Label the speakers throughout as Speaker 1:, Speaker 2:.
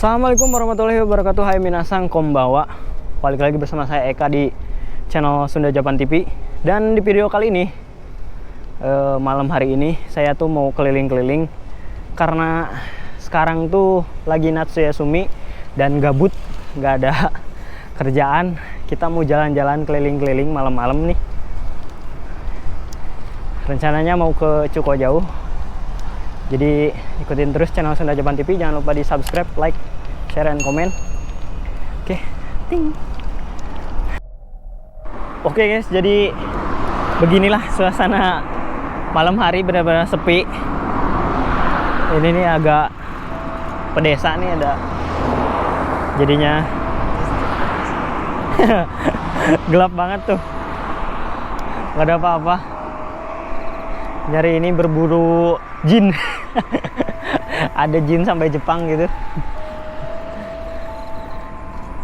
Speaker 1: Assalamualaikum warahmatullahi wabarakatuh. Hai minasang konbanwa. Balik lagi bersama saya Eka di channel Sunda Japan TV. Dan di video kali ini malam hari ini saya tuh mau keliling-keliling karena sekarang tuh lagi Natsuya Sumi dan gabut, nggak ada kerjaan. Kita mau jalan-jalan keliling-keliling malam-malam nih. Rencananya mau ke Cukojauh. Jadi ikutin terus channel Sunda Japan TV. Jangan lupa di subscribe, like, share, and komen. Oke, ting. Oke guys, jadi beginilah suasana malam hari, benar-benar sepi. Ini nih agak pedesa nih, ada jadinya gelap banget tuh, nggak ada apa-apa. Nyari ini berburu jin. Ada jin sampai Jepang gitu.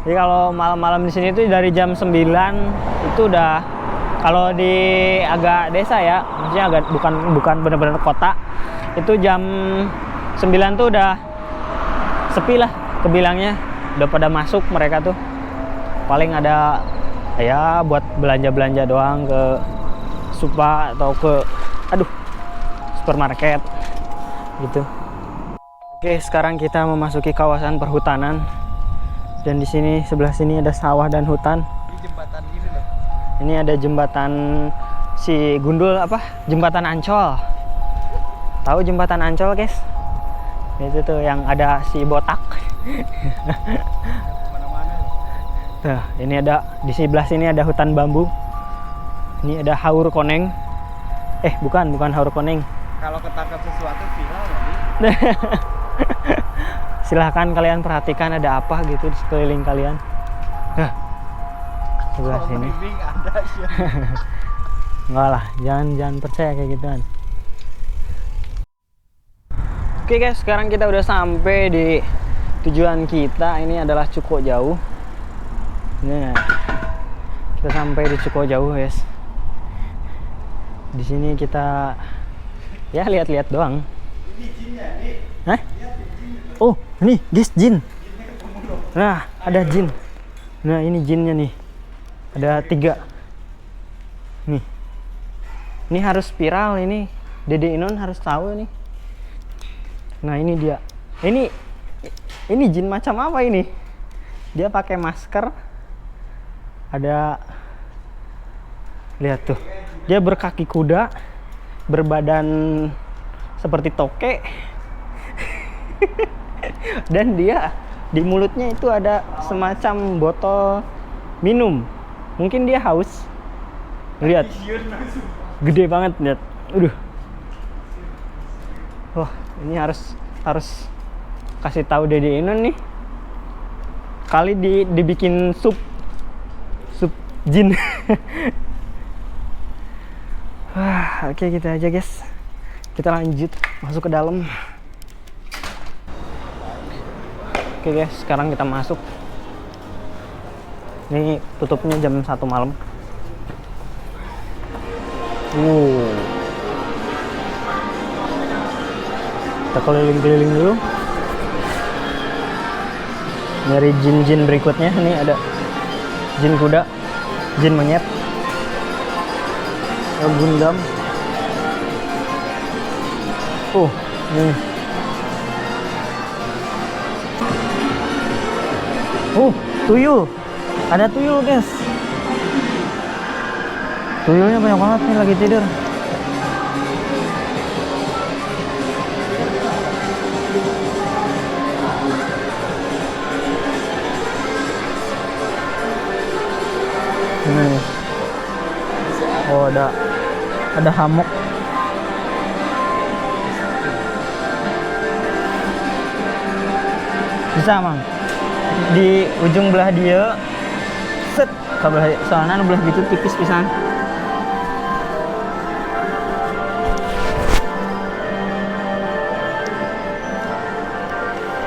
Speaker 1: Jadi kalau malam-malam di sini tuh dari jam 9 itu udah, kalau di agak desa ya, maksudnya agak bukan benar-benar kota, itu jam 9 tuh udah sepi lah kebilangnya, udah pada masuk mereka tuh. Paling ada ya buat belanja-belanja doang ke supa atau ke supermarket gitu. Oke, sekarang kita memasuki kawasan perhutanan. Dan di sini sebelah sini ada sawah dan hutan.
Speaker 2: Di jembatan ini loh.
Speaker 1: Ini ada jembatan si Gundul apa? Jembatan Ancol. Tahu jembatan Ancol, guys? Itu tuh yang ada si botak.
Speaker 2: Kemana-mana.
Speaker 1: Nah, ini ada di sebelah sini ada hutan bambu. Ini ada haur koneng. Bukan haur koneng.
Speaker 2: Kalau ketangkap sesuatu viral nanti.
Speaker 1: Silahkan kalian perhatikan ada apa gitu di sekeliling kalian. Nah, sebelah sini.
Speaker 2: Ada sih.
Speaker 1: Enggak lah, jangan percaya kayak gituan. Oke guys, sekarang kita udah sampai di tujuan kita. Ini adalah Cukojauh. Nah, kita sampai di Cukojauh guys. Di sini kita ya lihat-lihat doang.
Speaker 2: Ini jinnya nih.
Speaker 1: Hah? Oh, ini guys, jin. Nah, ada jin. Nah, ini jinnya nih. Ada 3. Nih. Ini harus viral ini. Dede Inon harus tahu nih. Nah, ini dia. Ini jin macam apa ini? Dia pakai masker. Ada, lihat tuh. Dia berkaki kuda, berbadan seperti toke. Dan dia di mulutnya itu ada semacam botol minum. Mungkin dia haus. Lihat, gede banget, lihat. Wah, ini harus kasih tahu Dede Inon nih. Kali dibikin sup jin. Wah, oke, gitu aja guys. Kita lanjut masuk ke dalam. Oke guys, sekarang kita masuk. Ini tutupnya jam 1 malam. Kita keliling-keliling dulu. Nyari jin-jin berikutnya. Ini ada jin kuda, jin monyet, Gundam. Nih. Tuyul. Ada tuyul, guys. Tuyulnya banyak banget nih, lagi tidur. Ini. Oh, ada hamok. Bisa, Mang. Di ujung belah dia set ke belah, soalnya belah gitu tipis pisan.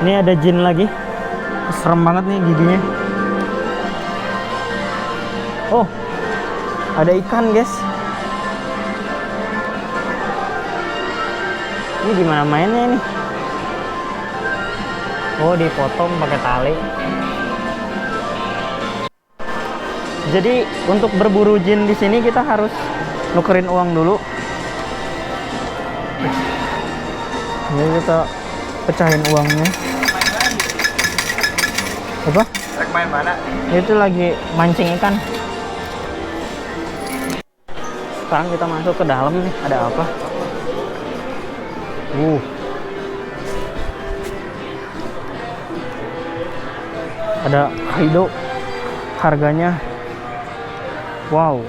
Speaker 1: Ini ada jin lagi. Serem banget nih giginya. Oh, ada ikan, guys. Ini gimana mainnya ini? Oh, dipotong pakai tali. Jadi untuk berburu jin di sini kita harus nukerin uang dulu. Jadi kita pecahin uangnya. Apa?
Speaker 2: Main mana?
Speaker 1: Itu lagi mancing ikan. Sekarang kita masuk ke dalam nih. Ada apa? Ada Kaido. Harganya, wow,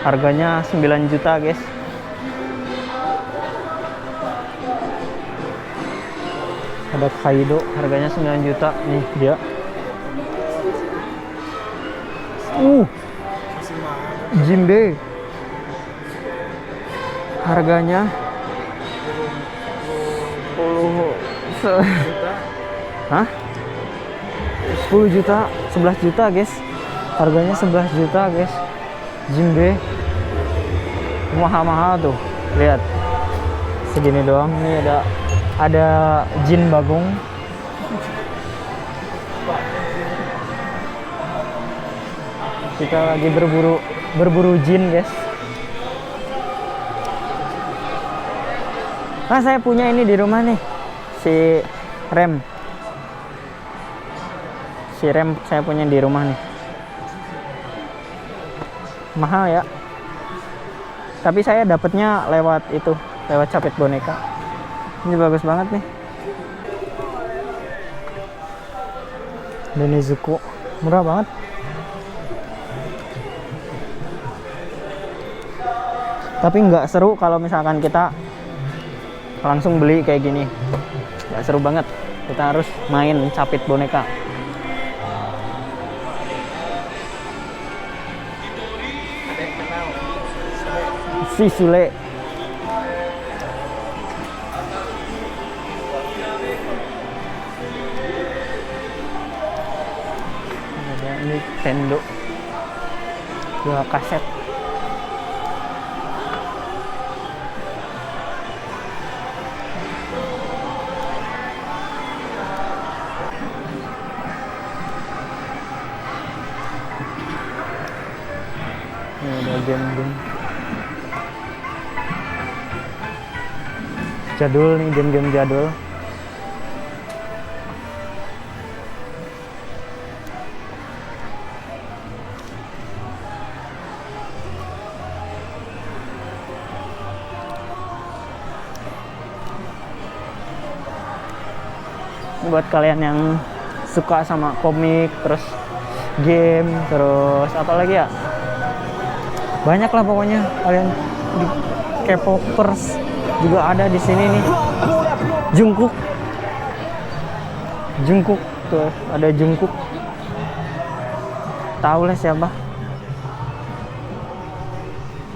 Speaker 1: harganya 9 juta guys. Ada Kaido, harganya 9 juta. Nih dia. Jinbe. Harganya 10. Hah? 10 juta, 11 juta guys. Harganya 11 juta guys. Jinbe. Mahal-mahal tuh. Lihat. Segini doang. Nih ada jin bagong. Kita lagi berburu jin guys. Nah, saya punya ini di rumah nih. Si rem saya punya di rumah nih. Mahal ya. Tapi saya dapatnya lewat capit boneka. Ini bagus banget nih. Nezuko, murah banget. Tapi nggak seru kalau misalkan kita langsung beli kayak gini. Nggak seru banget. Kita harus main capit boneka. Si Sule. Ada Nintendo. 2 kaset. Ini ada game-game jadul nih, game-game jadul. Buat kalian yang suka sama komik, terus game, terus apa lagi ya, banyak lah pokoknya. Kalian di K-popers juga ada di sini nih. Jungkook tuh, ada Jungkook. Tahu lah siapa.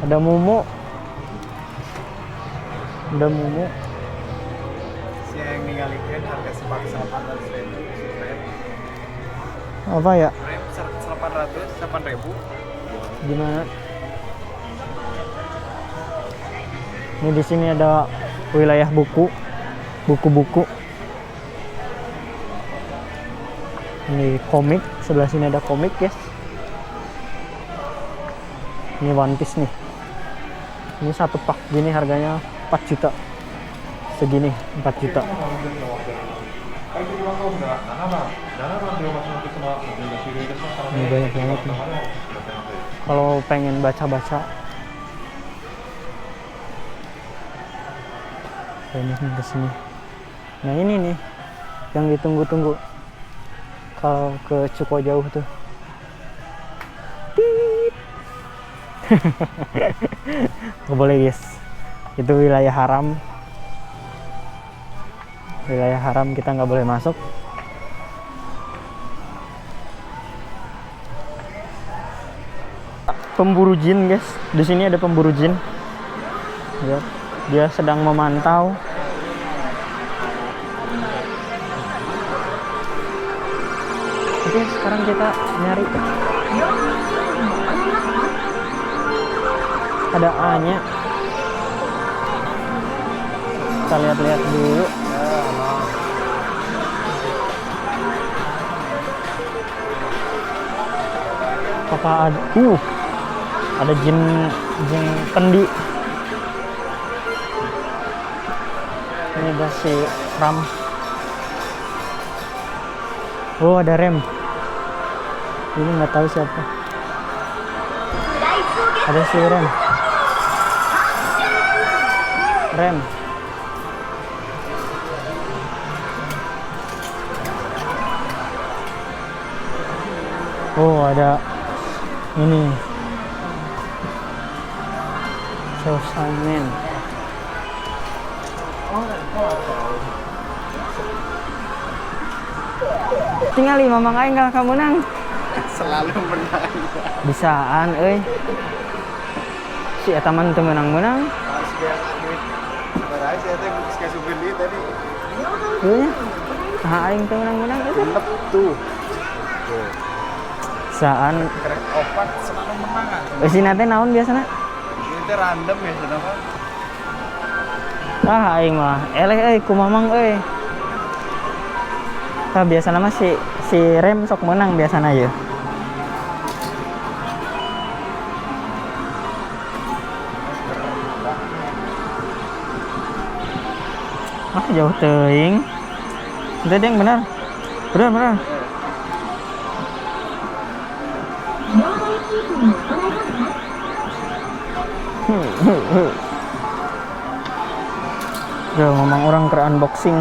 Speaker 1: Ada Momo.
Speaker 2: Si yang ninggalikeun harga sepaksa 800.000.
Speaker 1: Apa ya?
Speaker 2: 8.000.
Speaker 1: Gimana? Ini di sini ada wilayah buku-buku. Ini komik, sebelah sini ada komik, guys. Ini One Piece nih. Ini satu pak gini harganya 4 juta. Segini 4 juta. Ini banyak banget nih. Kalau pengen baca-baca, banyak nih kesini. Nah ini nih yang ditunggu-tunggu kalau ke Cuko jauh tuh. Nggak boleh guys, itu wilayah haram. Wilayah haram, kita nggak boleh masuk. Pemburu jin guys, di sini ada pemburu jin. Lihat, dia sedang memantau. Oke, sekarang kita nyari. Ada A-nya. Kita lihat-lihat dulu. apakah ada jin kendi. Ini ada si ram. Oh, ada rem. Ini nggak tahu siapa. Ada si rem. Oh, ada ini. Sosamen. Tinggali mamang aing kalau kamu menang.
Speaker 2: Selalu menang.
Speaker 1: Bisaan euy. Si eta man teu menang-menang.
Speaker 2: Pas dia duit. Sabar aja teh geus kasupkeun deui tadi.
Speaker 1: Heuh nya. Ah aing teu menang-menang eta.
Speaker 2: Lep tuh.
Speaker 1: Bisaan.
Speaker 2: Kerek opat selalu menang.
Speaker 1: Eusina teh naon biasana?
Speaker 2: Ini teh random ya kenapa?
Speaker 1: Ah aing mah eleh euy ku mamang euy. Tah biasana mah si rem sok menang biasana ya. Ah jauh teuing. Udah deng benar. Benar. Udah ngomong orang ke unboxing.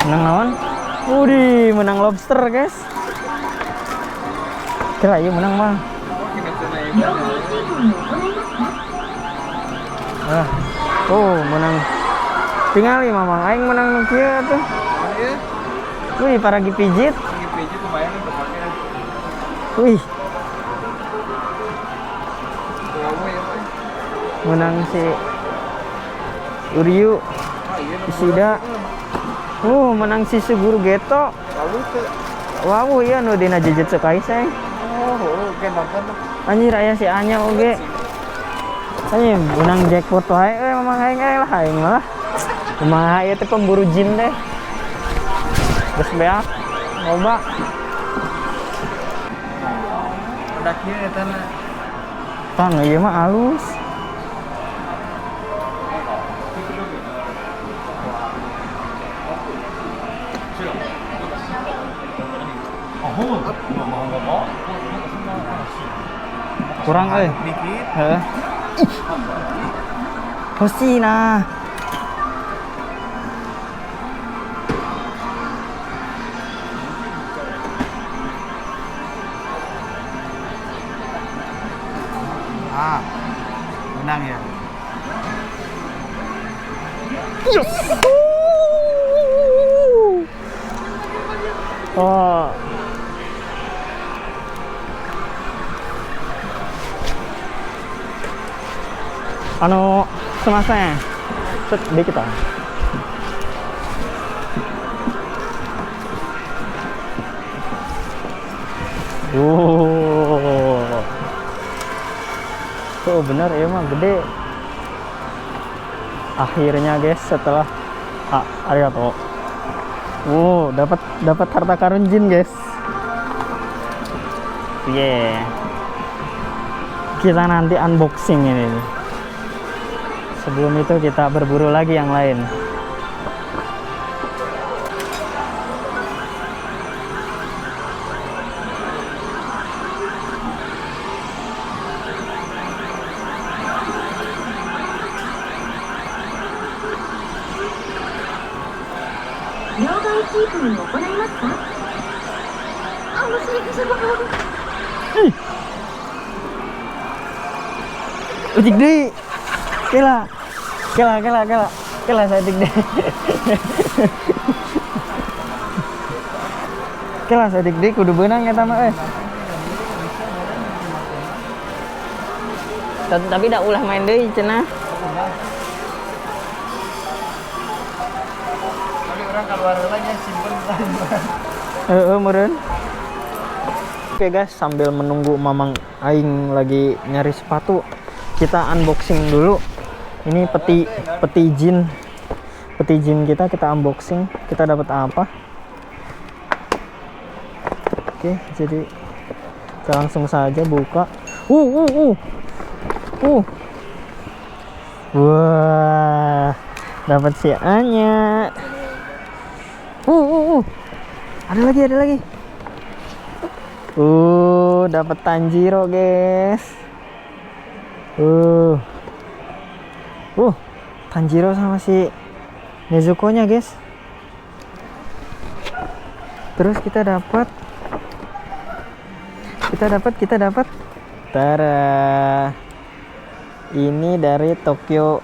Speaker 1: Menang lawan? Wih, menang lobster guys. Kira iya menang mah. Menang. Tinggal mamang aing menang nu kieu tuh. Wih, para gipijit.
Speaker 2: Gipijit lumayan untuk pakai.
Speaker 1: Wih,
Speaker 2: Kamu ya, Pak.
Speaker 1: menang si Uryu, Ishida. Menang si Suguru Geto.
Speaker 2: Lalu tuh.
Speaker 1: Wow, iya nu dina Jujutsu Kaisen.
Speaker 2: Oke nonton.
Speaker 1: Anjir aya si Anya oge. Anjir menang jackpot wae mamang aing lah aing mah. Kumaha ieu teh pemburu jin teh. Geus beak loba.
Speaker 2: Udah kieu eta na.
Speaker 1: Tah ieu mah alus. Kurang euy.
Speaker 2: Dikit.
Speaker 1: Heeh. Hosina.
Speaker 2: Menang ya.
Speaker 1: Yes. Oh. Sumimasen. Set dikit ah. Tuh bener ya mah gede. Akhirnya guys setelah arigato. Dapat harta karun jin guys. Kita nanti unboxing ini. Sebelum itu kita berburu lagi yang lain. Udik deh, kela saya dik deh. Kela saya dik deh, kudu benang ya tama Tapi dah ulah main deh cenah.
Speaker 2: Tapi orang keluar lagi simpen.
Speaker 1: Meureun. Oke guys, sambil menunggu mamang aing lagi nyari sepatu, kita unboxing dulu. Ini peti peti jin kita unboxing. Kita dapat apa? Oke, jadi kita langsung saja buka. Wah, dapat si Anya. Ada lagi. Dapat Tanjiro, guys. Tanjiro sama si Nezuko-nya, guys. Terus kita dapat. Tara. Ini dari Tokyo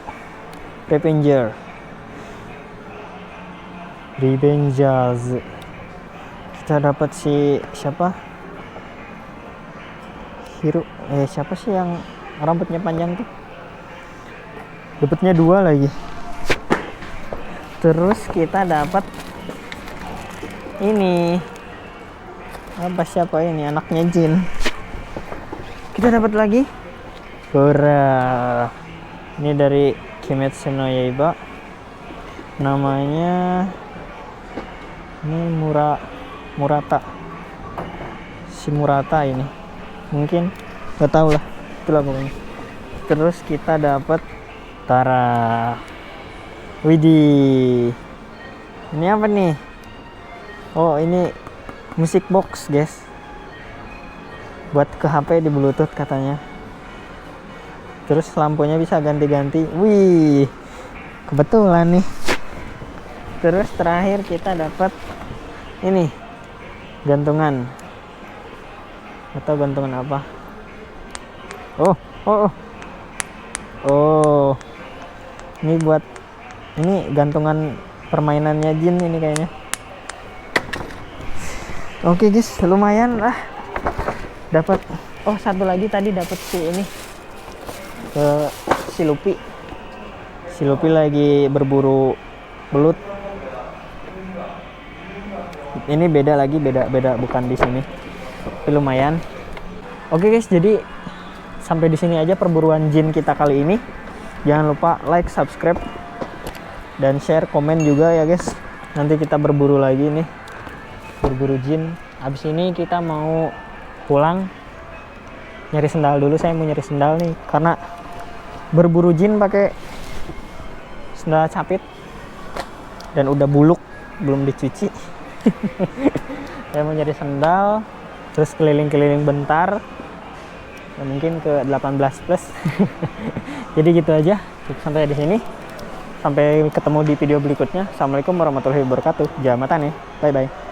Speaker 1: Revengers. Kita dapat si siapa? Siapa sih yang rambutnya panjang tuh? Dapatnya 2 lagi. Terus kita dapat ini. Siapa ini? Anaknya Jin. Kita dapat lagi. Ini dari Kimetsu no Yaiba. Namanya ini Murata. Si Murata ini. Mungkin nggak tahu lah. Itulah pokoknya. Terus kita dapat Tara. Widih. Ini apa nih? Oh, ini musik box, guys. Buat ke HP di Bluetooth katanya. Terus lampunya bisa ganti-ganti. Wih, kebetulan nih. Terus terakhir kita dapat ini gantungan. Atau gantungan apa? Ini buat gantungan permainannya Jin ini kayaknya. Oke, guys, lumayan lah. Dapat. Satu lagi tadi dapat si ini. Si Luffy lagi berburu belut. Ini beda bukan di sini. Tapi lumayan. Oke, guys, jadi sampai di sini aja perburuan Jin kita kali ini. Jangan lupa like, subscribe, dan share, komen juga ya, guys. Nanti kita berburu lagi nih. Berburu Jin. Abis ini kita mau pulang. Nyari sendal dulu, saya mau nyari sendal nih karena berburu Jin pakai sendal capit dan udah buluk, belum dicuci. Saya mau nyari sendal, terus keliling-keliling bentar, ya mungkin ke 18 plus. Jadi gitu aja, sampai di sini. Sampai ketemu di video berikutnya. Assalamualaikum warahmatullahi wabarakatuh. Jamatan ya, bye bye.